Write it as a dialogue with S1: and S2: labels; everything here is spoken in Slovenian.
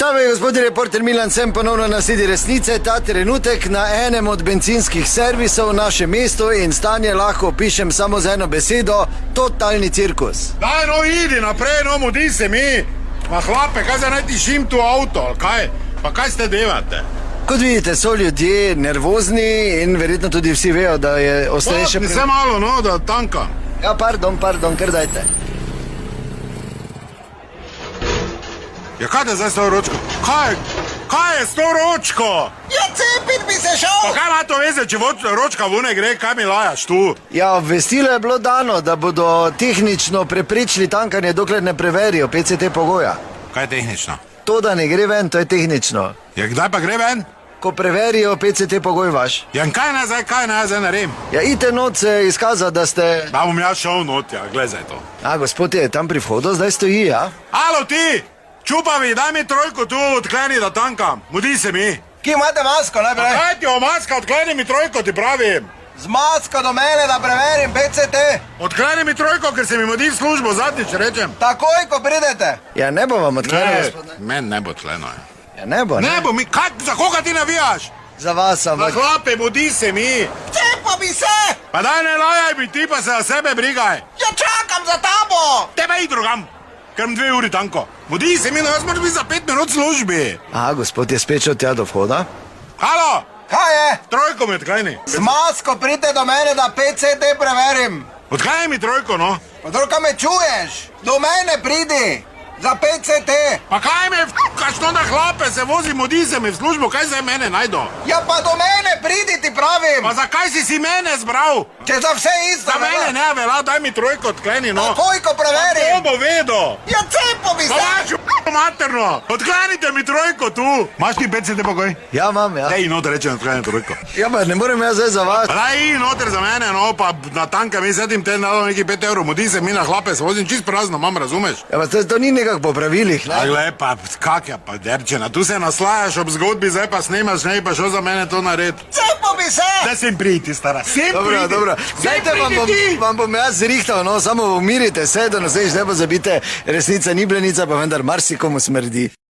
S1: Tam je gospodin reporter Milan, sem ponovno na sledi resnice, ta trenutek na enem od bencinskih servisov v našem mestu in stanje lahko opišem samo z eno besedo, totalni cirkus.
S2: Daj, no idi naprej, no mudi se mi. Ma hlape, kaj za naj tišim tu avto, ali kaj? Pa kaj ste devate?
S1: Kot vidite, so ljudje nervozni in verjetno tudi vsi vejo, da je ostarejše...
S2: Popni se malo, no, da tankam.
S1: Ja, pardon, kar dajte.
S2: Ja, kaj te zdaj s to ročko? Kaj je s to ročko?
S1: Ja, cepit bi se šel!
S2: Pa kaj ima to veze, če ročka vune gre, kaj mi lajaš tu?
S1: Ja, obvestilo je bilo dano, da bodo tehnično preprečili tankanje, dokler ne preverijo PCT pogoja.
S2: Kaj je tehnično?
S1: To, da ne gre ven, to je tehnično.
S2: Ja, kdaj pa gre ven?
S1: Ko preverijo PCT pogoj vaš.
S2: Ja, in kaj naj zdaj naredim?
S1: Ja, ite not se izkazati, da ste...
S2: Da bom jaz šel not, ja, gledaj to.
S1: A, gospod je tam pri vhodu, zdaj stoji, ja?
S2: Alo ti, čupavi, daj mi trojko tu, odkleni, da tankam. Mudi se mi.
S1: Kje imate masko najprej?
S2: Kaj ti o maska, odkleni mi trojko, ti pravim.
S1: Z masko do mene, da preverim PCT.
S2: Odkleni mi trojko, ker se mi mudi službo, zadnjič rečem.
S1: Takoj, ko pridete. Ja, ne bo vam odklenil, gospod.
S2: Men ne bo odkleno, ja.
S1: Ja, ne bo, ne?
S2: Ne bo mi, kaj, za koga ti navijaš?
S1: Za vas,
S2: Na
S1: ampak...
S2: hlape, mudi se mi.
S1: Cepa bi se!
S2: Pa daj ne lajaj mi, ti pa se za sebe brigaj.
S1: Ja, čakam za tabo!
S2: Tebe i drugam, ker im 2 uri tanko. Mudi se mi, no jaz moram biti za 5 minut v službi.
S1: A, gospod je spet šel tja do vhoda?
S2: Halo,
S1: Kaj je?
S2: trojko mi odkleni.
S1: Z masko pridite do mene, da PCT preverim.
S2: Odkleni mi trojko, no.
S1: Pa druga me čuješ? Do mene pridi! Za PCT!
S2: Pa kaj me f***kaš to na hlape, se vozi, mudi se mi v službo, kaj zdaj mene najdo?
S1: Ja, pa do mene pridi, ti pravim!
S2: Pa zakaj si mene zbral?
S1: Če za vse isto,
S2: Za mene ne vela, daj mi trojko odkleni, no.
S1: Takoj, ko
S2: To
S1: preverim!
S2: bo vedo.
S1: Ja, cepo bi
S2: Pa
S1: se!
S2: vašu materno, odklenite mi trojko tu. Maš ti PCT pogoj?
S1: Ja, imam, ja.
S2: Daj noter rečem, odkleni trojko.
S1: Ja, pa ne morem jaz zdaj za vas.
S2: Pa daj noter za mene, no, pa na tanka mi sedim te dalo neki 5 evrov, mudi se mi na hlape, se vozim čist prazno, mam, razumeš?
S1: Ja, pa to ni nekak po pravilih,
S2: A
S1: ne?
S2: gle, pa kak je pa derčena, tu se naslajaš ob zgodbi, zdaj pa snemaš, ne, pa šel za mene to nared.
S1: Cepo bi se!
S2: Da sem priti, stara, sem priti.
S1: Dobro. Dajte, vam bom jaz zrihtal, no, samo umirite se, da naslednjič ne pozabite, resnica ni blenica, pa vendar marsikomu smrdi.